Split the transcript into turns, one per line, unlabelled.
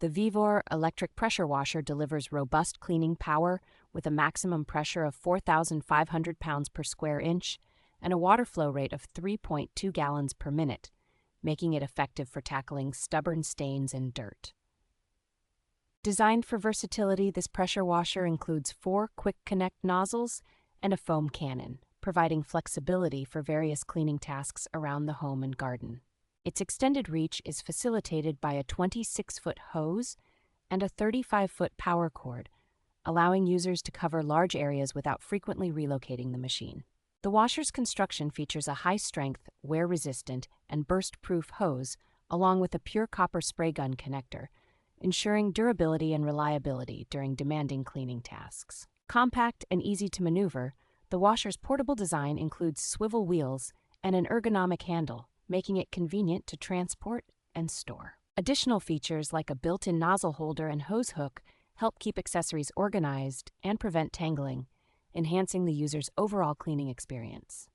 The VEVOR Electric Pressure Washer delivers robust cleaning power with a maximum pressure of 4,500 pounds per square inch and a water flow rate of 3.2 gallons per minute, making it effective for tackling stubborn stains and dirt. Designed for versatility, this pressure washer includes 4 quick connect nozzles and a foam cannon, providing flexibility for various cleaning tasks around the home and garden. Its extended reach is facilitated by a 26-foot hose and a 35-foot power cord, allowing users to cover large areas without frequently relocating the machine. The washer's construction features a high-strength, wear-resistant, and burst-proof hose, along with a pure copper spray gun connector, ensuring durability and reliability during demanding cleaning tasks. Compact and easy to maneuver, the washer's portable design includes swivel wheels and an ergonomic handle, making it convenient to transport and store. Additional features like a built-in nozzle holder and hose hook help keep accessories organized and prevent tangling, enhancing the user's overall cleaning experience.